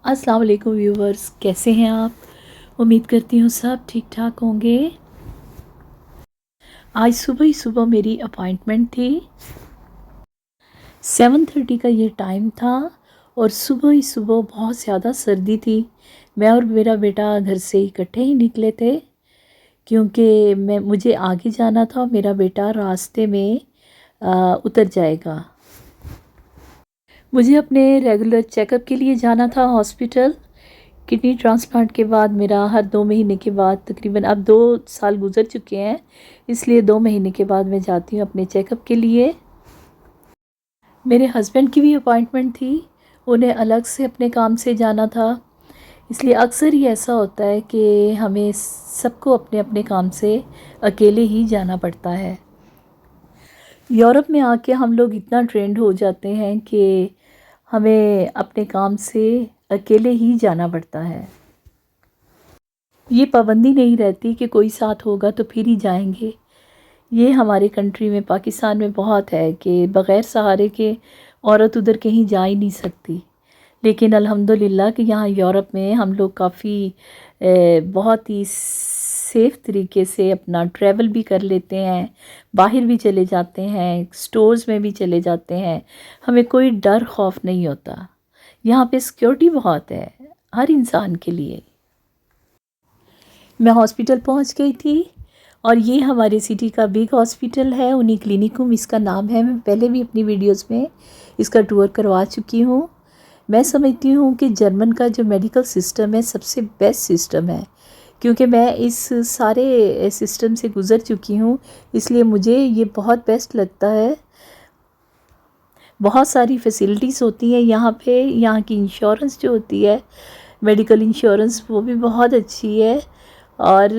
अस्सलाम वालेकुम व्यूवर्स, कैसे हैं आप? उम्मीद करती हूँ सब ठीक ठाक होंगे। आज सुबह ही सुबह मेरी अपॉइंटमेंट थी। 7:30 का ये टाइम था और सुबह ही सुबह बहुत ज़्यादा सर्दी थी। मैं और मेरा बेटा घर से इकट्ठे ही निकले थे क्योंकि मुझे आगे जाना था और मेरा बेटा रास्ते में उतर जाएगा। मुझे अपने रेगुलर चेकअप के लिए जाना था हॉस्पिटल। किडनी ट्रांसप्लांट के बाद मेरा हर 2 महीने के बाद, तकरीबन अब 2 साल गुजर चुके हैं, इसलिए 2 महीने के बाद मैं जाती हूँ अपने चेकअप के लिए। मेरे हस्बैंड की भी अपॉइंटमेंट थी, उन्हें अलग से अपने काम से जाना था। इसलिए अक्सर ही ऐसा होता है कि हमें सबको अपने अपने काम से अकेले ही जाना पड़ता है। यूरोप में आके हम लोग इतना ट्रेंड हो जाते हैं कि हमें अपने काम से अकेले ही जाना पड़ता है। ये पाबंदी नहीं रहती कि कोई साथ होगा तो फिर ही जाएंगे। ये हमारे कंट्री में, पाकिस्तान में बहुत है कि बग़ैर सहारे के औरत उधर कहीं जा ही नहीं सकती। लेकिन अल्हम्दुलिल्लाह कि यहाँ यूरोप में हम लोग काफ़ी बहुत ही सेफ़ तरीके से अपना ट्रैवल भी कर लेते हैं, बाहर भी चले जाते हैं, स्टोर्स में भी चले जाते हैं। हमें कोई डर खौफ नहीं होता। यहाँ पे सिक्योरिटी बहुत है हर इंसान के लिए। मैं हॉस्पिटल पहुँच गई थी और ये हमारे सिटी का बिग हॉस्पिटल है, उन्हीं क्लिनिकुम इसका नाम है। मैं पहले भी अपनी वीडियोस में इसका टूर करवा चुकी हूँ। मैं समझती हूँ कि जर्मन का जो मेडिकल सिस्टम है सबसे बेस्ट सिस्टम है, क्योंकि मैं इस सारे सिस्टम से गुज़र चुकी हूँ, इसलिए मुझे ये बहुत बेस्ट लगता है। बहुत सारी फैसिलिटीज़ होती हैं यहाँ पे। यहाँ की इंश्योरेंस जो होती है, मेडिकल इंश्योरेंस, वो भी बहुत अच्छी है और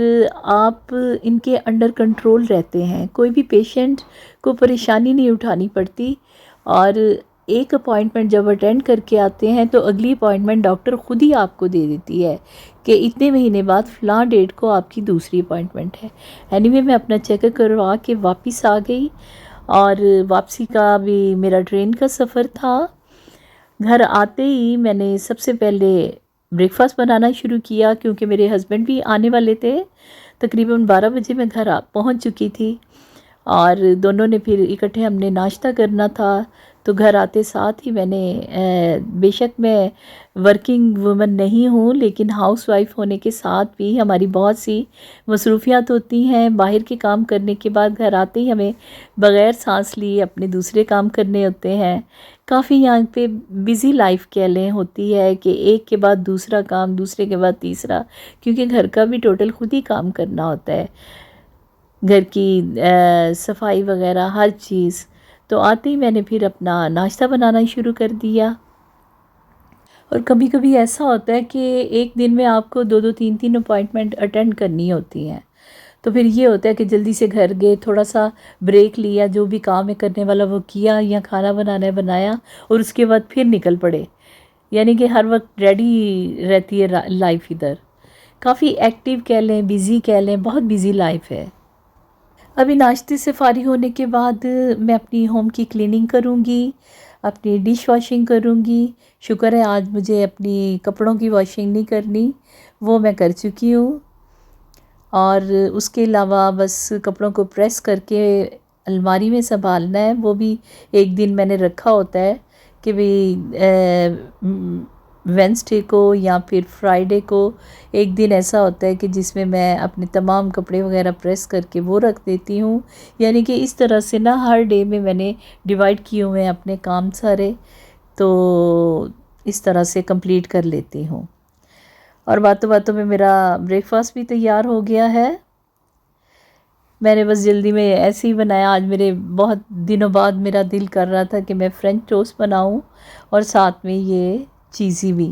आप इनके अंडर कंट्रोल रहते हैं। कोई भी पेशेंट को परेशानी नहीं उठानी पड़ती और एक अपॉइंटमेंट जब अटेंड करके आते हैं तो अगली अपॉइंटमेंट डॉक्टर ख़ुद ही आपको दे देती है कि इतने महीने बाद फ़लाँ डेट को आपकी दूसरी अपॉइंटमेंट है। एनीवे मैं अपना चेकअप करवा के वापस आ गई और वापसी का भी मेरा ट्रेन का सफ़र था। घर आते ही मैंने सबसे पहले ब्रेकफास्ट बनाना शुरू किया क्योंकि मेरे हस्बैंड भी आने वाले थे। तकरीबन 12 बजे मैं घर पहुंच चुकी थी और दोनों ने फिर इकट्ठे हमने नाश्ता करना था। तो घर आते साथ ही मैंने बेशक मैं वर्किंग वुमन नहीं हूँ, लेकिन हाउसवाइफ होने के साथ भी हमारी बहुत सी मसरूफियात होती हैं। बाहर के काम करने के बाद घर आते ही हमें बग़ैर सांस लिए अपने दूसरे काम करने होते हैं। काफ़ी यहाँ पे बिज़ी लाइफ कह लें होती है कि एक के बाद दूसरा काम, दूसरे के बाद तीसरा, क्योंकि घर का भी टोटल ख़ुद ही काम करना होता है, घर की सफाई वगैरह हर चीज़। तो आते ही मैंने फिर अपना नाश्ता बनाना शुरू कर दिया। और कभी कभी ऐसा होता है कि एक दिन में आपको 2-2, 3-3 अपॉइंटमेंट अटेंड करनी होती हैं, तो फिर ये होता है कि जल्दी से घर गए, थोड़ा सा ब्रेक लिया, जो भी काम है करने वाला वो किया या खाना बनाना है बनाया और उसके बाद फिर निकल पड़े। यानी कि हर वक्त रेडी रहती है लाइफ। इधर काफ़ी एक्टिव कह लें, बिज़ी कह लें, बहुत बिज़ी लाइफ है। अभी नाश्ते से फारिग होने के बाद मैं अपनी होम की क्लीनिंग करूँगी, अपनी डिश वॉशिंग करूँगी। शुक्र है आज मुझे अपनी कपड़ों की वॉशिंग नहीं करनी, वो मैं कर चुकी हूँ। और उसके अलावा बस कपड़ों को प्रेस करके अलमारी में संभालना है। वो भी एक दिन मैंने रखा होता है कि भाई वेंसडे को या फिर फ्राइडे को एक दिन ऐसा होता है कि जिसमें मैं अपने तमाम कपड़े वगैरह प्रेस करके वो रख देती हूँ। यानी कि इस तरह से ना हर डे में मैंने डिवाइड किए हुए हैं अपने काम सारे, तो इस तरह से कंप्लीट कर लेती हूँ। और बातों बातों में मेरा ब्रेकफास्ट भी तैयार हो गया है। मैंने बस जल्दी में ऐसे ही बनाया। आज मेरे बहुत दिनों बाद मेरा दिल कर रहा था कि मैं फ्रेंच टोस्ट बनाऊं और साथ में ये चीज़ी भी,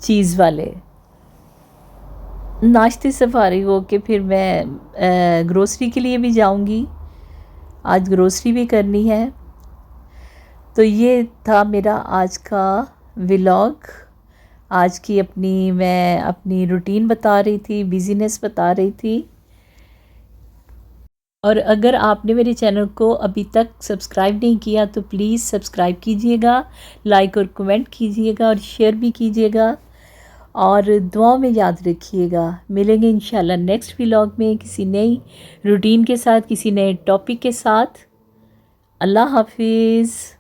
चीज़ वाले। नाश्ते से फारिग हो के फिर मैं ग्रोसरी के लिए भी जाऊंगी, आज ग्रोसरी भी करनी है। तो ये था मेरा आज का व्लॉग। आज की मैं अपनी रूटीन बता रही थी, बिज़ीनेस बता रही थी। और अगर आपने मेरे चैनल को अभी तक सब्सक्राइब नहीं किया तो प्लीज़ सब्सक्राइब कीजिएगा, लाइक और कमेंट कीजिएगा और शेयर भी कीजिएगा। और दुआओं में याद रखिएगा। मिलेंगे इंशाल्लाह नेक्स्ट व्लॉग में किसी नई रूटीन के साथ, किसी नए टॉपिक के साथ। अल्लाह हाफिज़।